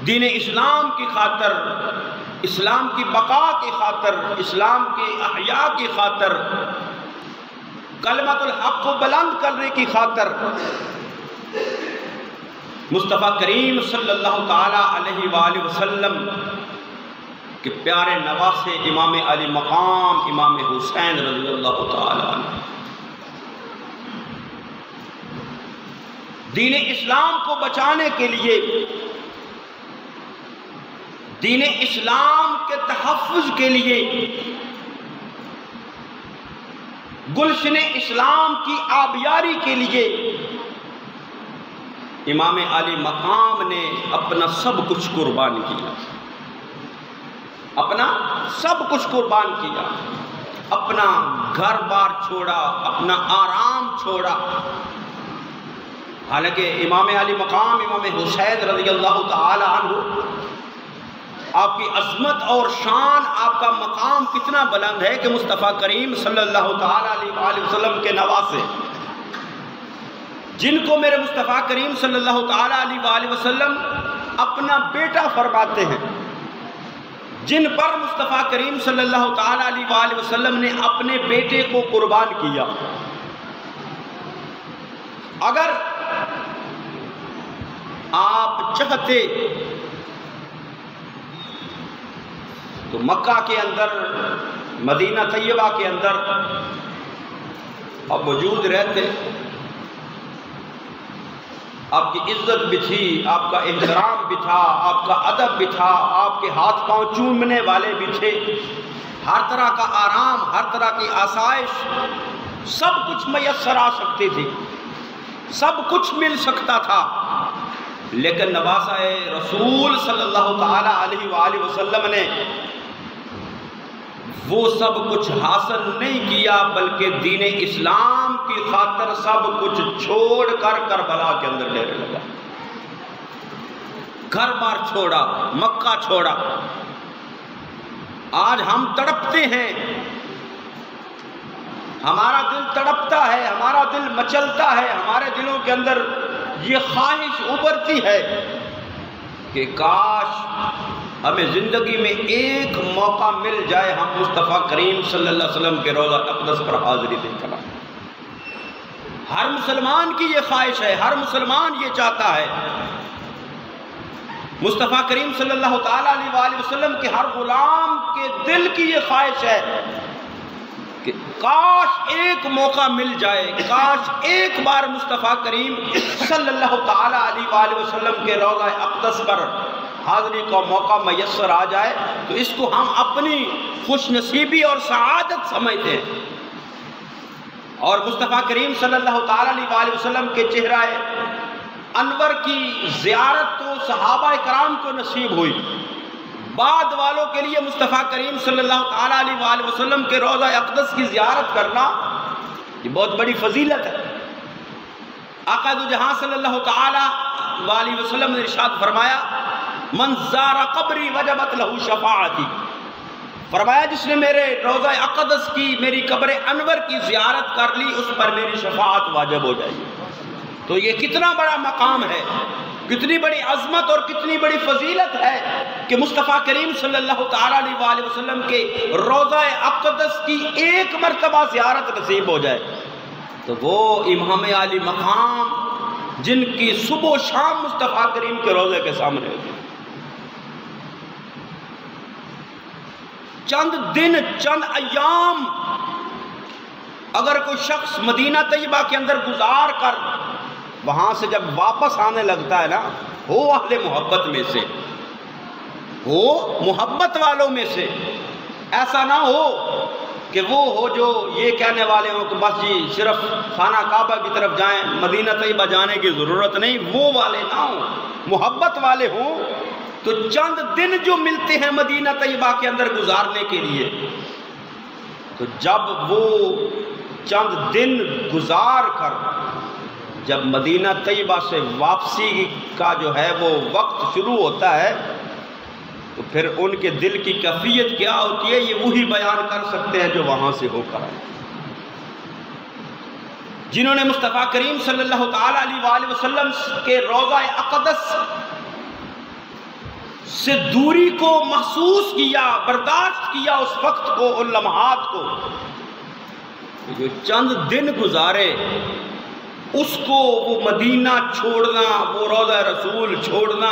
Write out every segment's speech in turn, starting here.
دین اسلام کی خاطر، اسلام کی بقا کی خاطر، اسلام کی احیاء کی خاطر، کلمت الحق کو بلند کرنے کی خاطر مصطفیٰ کریم صلی اللہ تعالی علیہ وآلہ وسلم کے پیارے نواسے امام علی مقام امام حسین رضی اللہ تعالی عنہ دین اسلام کو بچانے کے لیے، دین اسلام کے تحفظ کے لیے، گلشن اسلام کی آبیاری کے لیے امام علی مقام نے اپنا سب کچھ قربان کیا، اپنا سب کچھ قربان کیا، اپنا گھر بار چھوڑا، اپنا آرام چھوڑا۔ حالانکہ امام علی مقام امام حسین رضی اللہ تعالی عنہ، آپ کی عظمت اور شان، آپ کا مقام کتنا بلند ہے کہ مصطفیٰ کریم صلی اللہ تعالی علیہ وآلہ وسلم کے نواسے، جن کو میرے مصطفیٰ کریم صلی اللہ تعالی علیہ وآلہ وسلم اپنا بیٹا فرماتے ہیں، جن پر مصطفیٰ کریم صلی اللہ تعالی علیہ وآلہ وسلم نے اپنے بیٹے کو قربان کیا۔ اگر آپ چاہتے تو مکہ کے اندر، مدینہ طیبہ کے اندر آپ موجود رہتے، آپ کی عزت بھی تھی، آپ کا احترام بھی تھا، آپ کا ادب بھی تھا، آپ کے ہاتھ پاؤں چومنے والے بھی تھے، ہر طرح کا آرام، ہر طرح کی آسائش، سب کچھ میسر آ سکتی تھی، سب کچھ مل سکتا تھا، لیکن نواسہ رسول صلی اللہ تعالی علیہ وآلہ وسلم نے وہ سب کچھ حاصل نہیں کیا، بلکہ دین اسلام کی خاطر سب کچھ چھوڑ کر کربلا کے اندر ڈیرے لگا، گھر بار چھوڑا، مکہ چھوڑا۔ آج ہم تڑپتے ہیں، ہمارا دل تڑپتا ہے، ہمارا دل مچلتا ہے، ہمارے دلوں کے اندر یہ خواہش ابھرتی ہے کہ کاش ہمیں زندگی میں ایک موقع مل جائے، ہم مصطفیٰ کریم صلی اللہ علیہ وسلم کے روضہ اقدس پر حاضری دے کر آئیں۔ ہر مسلمان کی یہ خواہش ہے، ہر مسلمان یہ چاہتا ہے، مصطفیٰ کریم صلی اللہ تعالی علیہ وآلہ وسلم کے ہر غلام کے دل کی یہ خواہش ہے کہ کاش ایک موقع مل جائے، کاش ایک بار مصطفیٰ کریم صلی اللہ تعالی علیہ وآلہ وسلم کے روضہ اقدس پر حاضری کا موقع میسر آ جائے، تو اس کو ہم اپنی خوش نصیبی اور سعادت سمجھتے ہیں۔ اور مصطفیٰ کریم صلی اللہ تعالی علیہ وآلہ وسلم کے چہرہ انور کی زیارت تو صحابہ کرام کو نصیب ہوئی، بعد والوں کے لیے مصطفیٰ کریم صلی اللہ تعالی علیہ وآلہ وسلم کے روضہ اقدس کی زیارت کرنا یہ بہت بڑی فضیلت ہے۔ آقا دو جہاں صلی اللہ تعالی وآلہ وسلم نے ارشاد فرمایا، من زار قبری وجبت لہو شفاعتی، فرمایا جس نے میرے روضہ اقدس کی، میری قبر انور کی زیارت کر لی، اس پر میری شفاعت واجب ہو جائے گی۔ تو یہ کتنا بڑا مقام ہے، کتنی بڑی عظمت اور کتنی بڑی فضیلت ہے کہ مصطفیٰ کریم صلی اللہ تعالی علیہ وآلہ وسلم کے روضہ اقدس کی ایک مرتبہ زیارت نصیب ہو جائے۔ تو وہ امام علی مقام جن کی صبح و شام مصطفیٰ کریم کے روضے کے سامنے ہوتی، چند دن، چند ایام اگر کوئی شخص مدینہ طیبہ کے اندر گزار کر وہاں سے جب واپس آنے لگتا ہے نا، ہو اہل محبت میں سے، ہو محبت والوں میں سے، ایسا نہ ہو کہ وہ ہو جو یہ کہنے والے ہوں کہ بس جی صرف خانہ کعبہ کی طرف جائیں، مدینہ طیبہ جانے کی ضرورت نہیں، وہ والے نہ ہوں، محبت والے ہوں۔ تو چند دن جو ملتے ہیں مدینہ طیبہ کے اندر گزارنے کے لیے، تو جب وہ چند دن گزار کر جب مدینہ طیبہ سے واپسی کا جو ہے وہ وقت شروع ہوتا ہے، تو پھر ان کے دل کی کیفیت کیا ہوتی ہے یہ وہی بیان کر سکتے ہیں جو وہاں سے ہو کر آئے، جنہوں نے مصطفیٰ کریم صلی اللہ تعالی علیہ وآلہ وسلم کے روضہ اقدس سے دوری کو محسوس کیا، برداشت کیا اس وقت کو، ان لمحات کو، جو چند دن گزارے اس کو وہ مدینہ چھوڑنا، وہ روضہ رسول چھوڑنا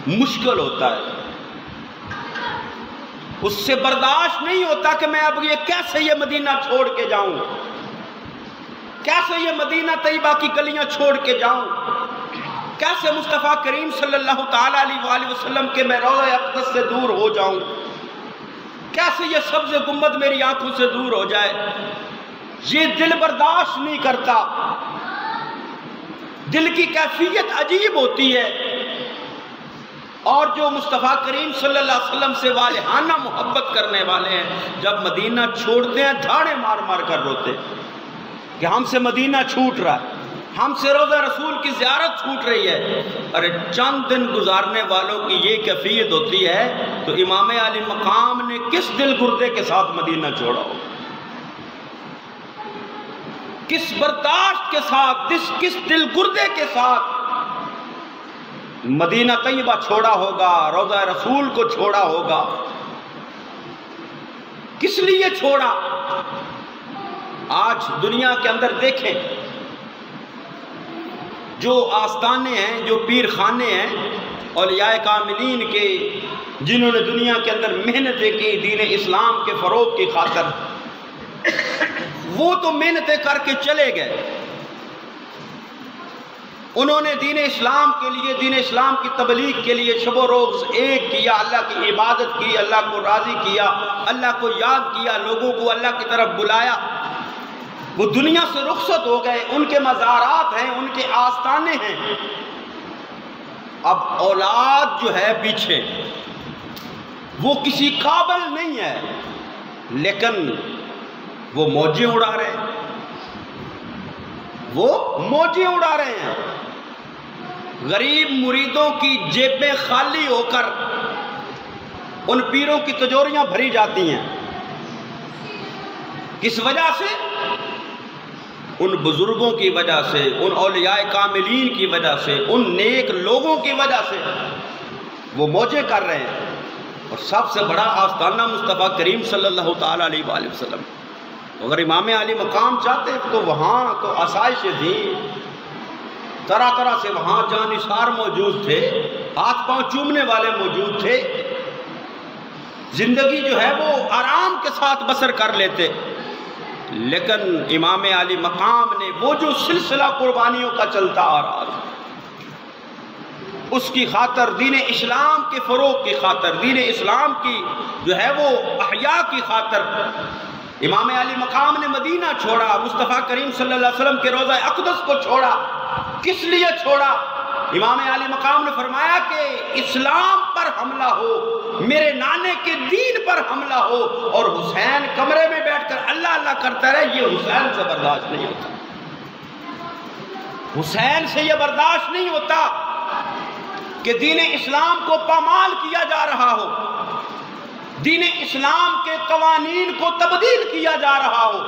مشکل ہوتا ہے۔ اس سے برداشت نہیں ہوتا کہ میں اب کیسے یہ مدینہ چھوڑ کے جاؤں، کیسے یہ مدینہ طیبہ کی گلیاں چھوڑ کے جاؤں، کیسے مصطفیٰ کریم صلی اللہ تعالیٰ علیہ وآلہ وسلم کے میں روضہ اقدس سے دور ہو جاؤں، کیسے یہ سبز گنبد میری آنکھوں سے دور ہو جائے۔ یہ دل برداشت نہیں کرتا، دل کی کیفیت عجیب ہوتی ہے۔ اور جو مصطفیٰ کریم صلی اللہ علیہ وسلم سے والہانہ محبت کرنے والے ہیں، جب مدینہ چھوڑتے ہیں دھاڑے مار مار کر روتے کہ ہم سے مدینہ چھوٹ رہا ہے، ہم سے روضہ رسول کی زیارت چھوٹ رہی ہے۔ ارے چند دن گزارنے والوں کی یہ کیفیت ہوتی ہے تو امام علی مقام نے کس دل گردے کے ساتھ مدینہ چھوڑا ہو، کس برداشت کے ساتھ، کس دل گردے کے ساتھ مدینہ طیبہ چھوڑا ہوگا، روضہ رسول کو چھوڑا ہوگا، کس لیے چھوڑا۔ آج دنیا کے اندر دیکھیں، جو آستانے ہیں، جو پیر خانے ہیں اولیاء کاملین کے، جنہوں نے دنیا کے اندر محنتیں کی دین اسلام کے فروغ کی خاطر، وہ تو محنتیں کر کے چلے گئے، انہوں نے دین اسلام کے لیے، دین اسلام کی تبلیغ کے لیے شب و روز ایک کیا، اللہ کی عبادت کی، اللہ کو راضی کیا، اللہ کو یاد کیا، لوگوں کو اللہ کی طرف بلایا۔ وہ دنیا سے رخصت ہو گئے، ان کے مزارات ہیں، ان کے آستانے ہیں۔ اب اولاد جو ہے پیچھے وہ کسی قابل نہیں ہے، لیکن وہ موجیں اڑا رہے ہیں، وہ موجیں اڑا رہے ہیں۔ غریب مریدوں کی جیبیں خالی ہو کر ان پیروں کی تجوریاں بھری جاتی ہیں۔ کس وجہ سے؟ ان بزرگوں کی وجہ سے، ان اولیاء کاملین کی وجہ سے، ان نیک لوگوں کی وجہ سے وہ موجیں کر رہے ہیں۔ اور سب سے بڑا آستانہ مصطفیٰ کریم صلی اللہ تعالیٰ علیہ وآلہ وسلم۔ اگر امام علی مقام چاہتے تو وہاں تو آسائشیں تھیں، طرح طرح سے وہاں جانثار موجود تھے، ہاتھ پاؤں چومنے والے موجود تھے، زندگی جو ہے وہ آرام کے ساتھ بسر کر لیتے۔ لیکن امام علی مقام نے وہ جو سلسلہ قربانیوں کا چلتا آ رہا تھا، اس کی خاطر، دین اسلام کے فروغ کی خاطر، دین اسلام کی جو ہے وہ احیاء کی خاطر، امام علی مقام نے مدینہ چھوڑا، مصطفیٰ کریم صلی اللہ علیہ وسلم کے روضہ اقدس کو چھوڑا۔ کس لیے چھوڑا؟ امام علی مقام نے فرمایا کہ اسلام پر حملہ ہو، میرے نانے کے دین پر حملہ ہو، اور حسین کمرے میں بیٹھ کر اللہ اللہ کرتا رہے، یہ حسین سے برداشت نہیں ہوتا، حسین سے یہ برداشت نہیں ہوتا کہ دین اسلام کو پامال کیا جا رہا ہو، دین اسلام کے قوانین کو تبدیل کیا جا رہا ہو،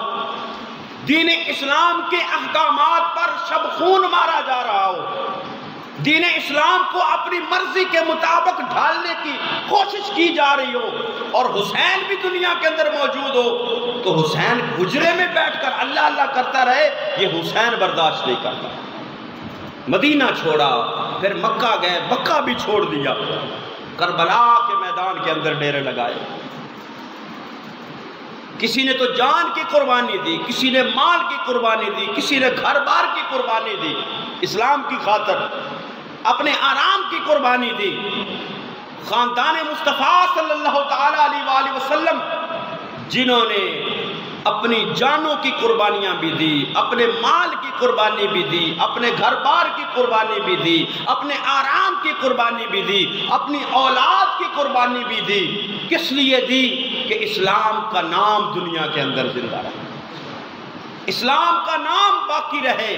دین اسلام کے احکامات پر شب خون مارا جا رہا ہو، دین اسلام کو اپنی مرضی کے مطابق ڈھالنے کی کوشش کی جا رہی ہو، اور حسین بھی دنیا کے اندر موجود ہو، تو حسین حجرے میں بیٹھ کر اللہ اللہ کرتا رہے، یہ حسین برداشت نہیں کرتا۔ مدینہ چھوڑا، پھر مکہ گئے، مکہ بھی چھوڑ دیا، کربلا کے میدان کے اندر ڈیرے لگائے۔ کسی نے تو جان کی قربانی دی، کسی نے مال کی قربانی دی، کسی نے گھر بار کی قربانی دی، اسلام کی خاطر اپنے آرام کی قربانی دی۔ خاندان مصطفیٰ صلی اللہ تعالیٰ علیہ وآلہ وسلم جنہوں نے اپنی جانوں کی قربانیاں بھی دی، اپنے مال کی قربانی بھی دی، اپنے گھر بار کی قربانی بھی دی، اپنے آرام کی قربانی بھی دی، اپنی اولاد کی قربانی بھی دی۔ کس لیے دی؟ کہ اسلام کا نام دنیا کے اندر زندہ رہے، اسلام کا نام باقی رہے۔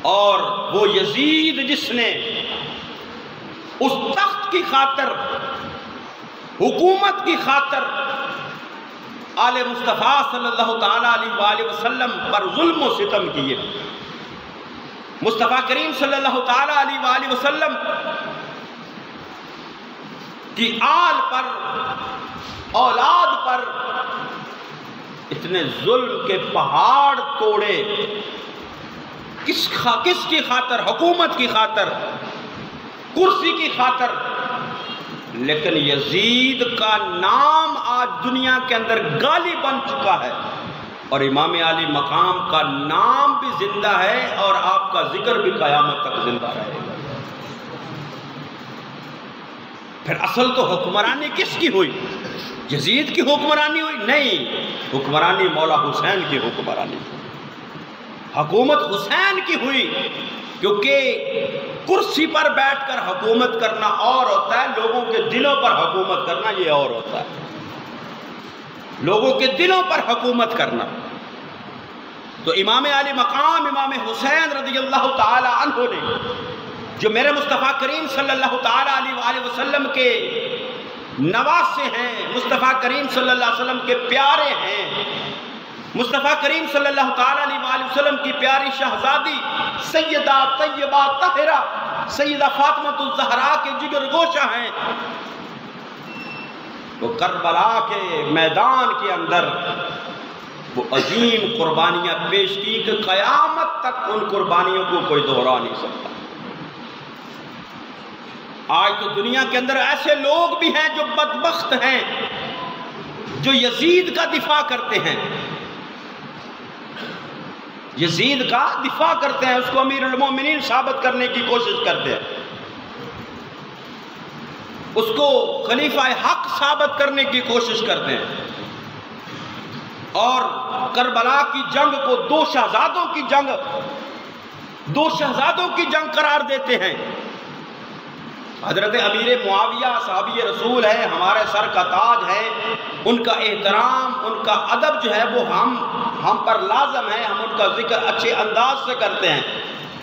اور وہ یزید جس نے اس تخت کی خاطر، حکومت کی خاطر آل مصطفیٰ صلی اللہ تعالیٰ علیہ وآلہ وسلم پر ظلم و ستم کیے، مصطفیٰ کریم صلی اللہ تعالیٰ علیہ وآلہ وسلم کی آل پر، اولاد پر اتنے ظلم کے پہاڑ توڑے، کس کی خاطر؟ حکومت کی خاطر، کرسی کی خاطر۔ لیکن یزید کا نام آج دنیا کے اندر گالی بن چکا ہے، اور امام علی مقام کا نام بھی زندہ ہے، اور آپ کا ذکر بھی قیامت تک زندہ رہے گا۔ پھر اصل تو حکمرانی کس کی ہوئی؟ یزید کی حکمرانی ہوئی؟ نہیں، حکمرانی مولا حسین کی حکمرانی، حکومت حسین کی ہوئی، کیونکہ کرسی پر بیٹھ کر حکومت کرنا اور ہوتا ہے، لوگوں کے دلوں پر حکومت کرنا یہ اور ہوتا ہے۔ لوگوں کے دلوں پر حکومت کرنا۔ تو امام علی مقام امام حسین رضی اللہ تعالی عنہ نے، جو میرے مصطفیٰ کریم صلی اللہ تعالی علیہ وآلہ وسلم کے نواسے ہیں، مصطفیٰ کریم صلی اللہ علیہ وسلم کے پیارے ہیں، مصطفیٰ کریم صلی اللہ تعالی علیہ وآلہ وسلم کی پیاری شہزادی سیدہ طیبہ طاہرہ سیدہ فاطمہ الزہرا کے جگر گوشہ ہیں، وہ کربلا کے میدان کے اندر وہ عظیم قربانیاں پیش کی کہ قیامت تک ان قربانیوں کو کوئی دہرا نہیں سکتا۔ آج تو دنیا کے اندر ایسے لوگ بھی ہیں جو بدبخت ہیں، جو یزید کا دفاع کرتے ہیں، یزید کا دفاع کرتے ہیں، اس کو امیر المومنین ثابت کرنے کی کوشش کرتے ہیں، اس کو خلیفہ حق ثابت کرنے کی کوشش کرتے ہیں، اور کربلا کی جنگ کو دو شہزادوں کی جنگ قرار دیتے ہیں۔ حضرت امیر معاویہ صحابی رسول ہے، ہمارے سر کا تاج ہے، ان کا احترام، ان کا ادب جو ہے وہ ہم پر لازم ہے، ہم ان کا ذکر اچھے انداز سے کرتے ہیں،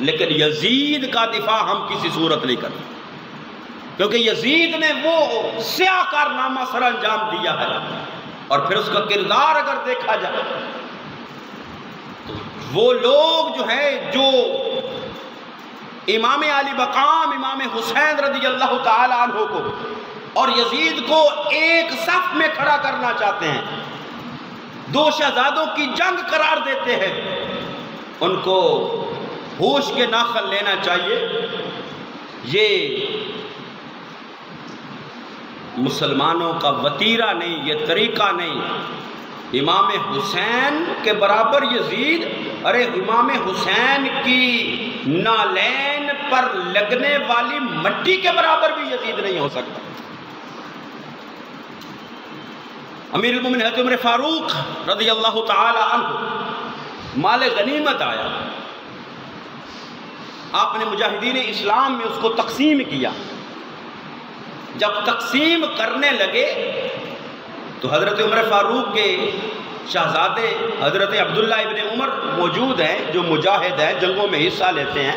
لیکن یزید کا دفاع ہم کسی صورت نہیں کرتے، کیونکہ یزید نے وہ سیاہ کارنامہ سر انجام دیا ہے، اور پھر اس کا کردار اگر دیکھا جائے تو وہ لوگ جو ہیں جو امام علی مقام امام حسین رضی اللہ تعالی عنہ کو اور یزید کو ایک صف میں کھڑا کرنا چاہتے ہیں، دو شہزادوں کی جنگ قرار دیتے ہیں، ان کو ہوش کے ناخن لینا چاہیے۔ یہ مسلمانوں کا وتیرہ نہیں، یہ طریقہ نہیں۔ امام حسین کے برابر یزید، ارے امام حسین کی نالین پر لگنے والی مٹی کے برابر بھی یزید نہیں ہو سکتا۔ امیر المومنین حضرت عمر فاروق رضی اللہ تعالی عنہ مال غنیمت آیا، آپ نے مجاہدین اسلام میں اس کو تقسیم کیا۔ جب تقسیم کرنے لگے تو حضرت عمر فاروق کے شہزادے حضرت عبداللہ ابن عمر موجود ہیں، جو مجاہد ہیں، جنگوں میں حصہ لیتے ہیں،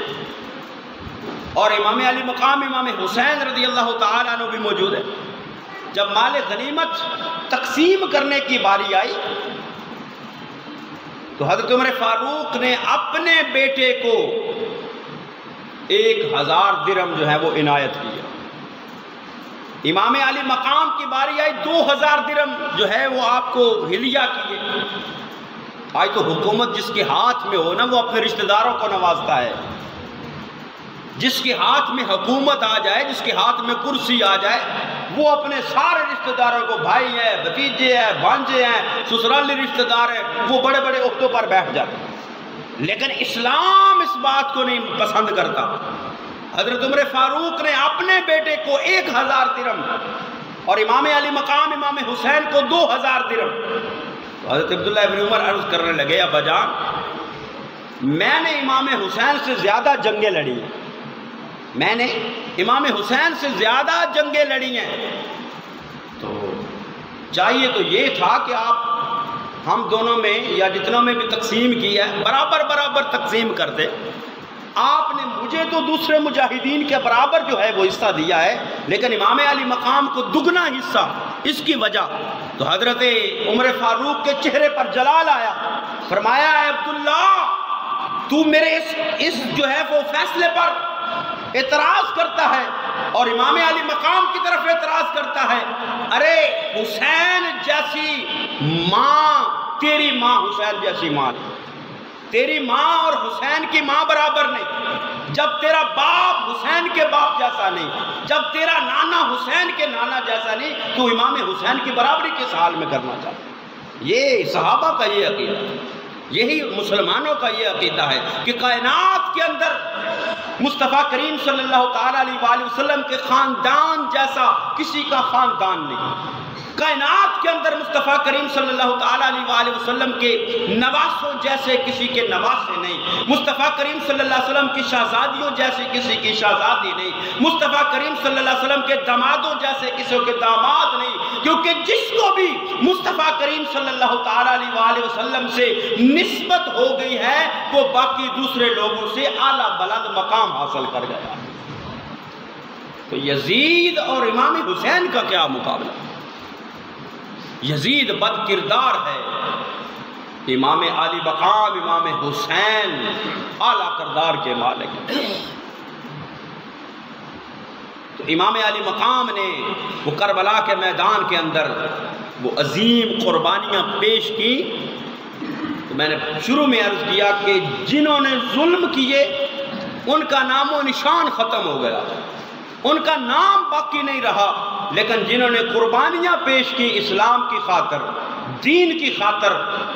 اور امام علی مقام امام حسین رضی اللہ تعالیٰ عنہ بھی موجود ہے۔ جب مال غنیمت تقسیم کرنے کی باری آئی تو حضرت عمر فاروق نے اپنے بیٹے کو 1000 درہم جو ہے وہ عنایت کیا۔ امام علی مقام کی باری آئی، 2000 درہم جو ہے وہ آپ کو ہدیہ کیے۔ آج تو حکومت جس کے ہاتھ میں ہو نا، وہ اپنے رشتہ داروں کو نوازتا ہے۔ جس کے ہاتھ میں حکومت آ جائے، جس کے ہاتھ میں کرسی آ جائے، وہ اپنے سارے رشتہ داروں کو، بھائی ہیں، بھتیجے ہیں، بھانجے ہیں، سسرالی رشتہ دار ہیں، وہ بڑے بڑے عہدوں پر بیٹھ جاتے ہیں۔ لیکن اسلام اس بات کو نہیں پسند کرتا۔ حضرت عمر فاروق نے اپنے بیٹے کو 1000 درہم اور امام علی مقام امام حسین کو 2000 درہم۔ حضرت عبداللہ ابن عمر عرض کرنے لگے، ابا جان، میں نے امام حسین سے زیادہ جنگیں لڑی ہیں، میں نے امام حسین سے زیادہ جنگیں لڑی ہیں، تو چاہیے تو یہ تھا کہ آپ ہم دونوں میں یا جتنوں میں بھی تقسیم کی ہے برابر برابر تقسیم کر دے۔ آپ نے مجھے تو دوسرے مجاہدین کے برابر جو ہے وہ حصہ دیا ہے، لیکن امام علی مقام کو دگنا حصہ، اس کی وجہ۔ تو حضرت عمر فاروق کے چہرے پر جلال آیا، فرمایا، اے عبداللہ، تو میرے اس جو ہے وہ فیصلے پر اعتراض کرتا ہے اور امام علی مقام کی طرف اعتراض کرتا ہے، ارے حسین جیسی ماں، تیری ماں حسین جیسی ماں نہیں، تیری ماں اور حسین کی ماں برابر نہیں، جب تیرا باپ حسین کے باپ جیسا نہیں، جب تیرا نانا حسین کے نانا جیسا نہیں، تو امام حسین کی برابری کس حال میں کرنا چاہتا ہے؟ یہ صحابہ کا یہ عقیدہ، یہی مسلمانوں کا یہ عقیدہ ہے کہ کائنات کے اندر مصطفیٰ کریم صلی اللہ تعالیٰ علیہ وآلہ وسلم کے خاندان جیسا کسی کا خاندان نہیں، کائنات کے اندر مصطفیٰ کریم صلی اللہ تعالیٰ علیہ وآلہ وسلم کے نواسوں جیسے کسی کے نواسے نہیں، مصطفیٰ کریم صلی اللہ علیہ وسلم کی شہزادیوں جیسے کسی کی شہزادی نہیں، مصطفیٰ کریم صلی اللہ علیہ وسلم کے دامادوں جیسے کسی کے داماد نہیں، کیونکہ جس کو بھی مصطفیٰ کریم صلی اللہ تعالیٰ علیہ وآلہ وسلم سے نسبت ہو گئی ہے وہ باقی دوسرے لوگوں سے اعلیٰ بلند مقام حاصل کر گیا۔ تو یزید اور امام حسین کا کیا مقابلہ؟ یزید بد کردار ہے، امام علی مقام امام حسین اعلیٰ کردار کے مالک ہیں۔ تو امام علی مقام نے وہ کربلا کے میدان کے اندر وہ عظیم قربانیاں پیش کی۔ تو میں نے شروع میں عرض کیا کہ جنہوں نے ظلم کیے ان کا نام و نشان ختم ہو گیا، ان کا نام باقی نہیں رہا، لیکن جنہوں نے قربانیاں پیش کی اسلام کی خاطر، دین کی خاطر،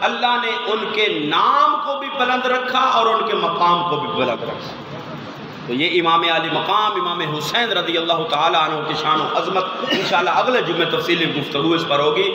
اللہ نے ان کے نام کو بھی بلند رکھا اور ان کے مقام کو بھی بلند رکھا۔ تو یہ امام علی مقام امام حسین رضی اللہ تعالیٰ عنہ کی شان و عظمت انشاءاللہ اگلے جمعے تفصیلی گفتگو اس پر ہوگی۔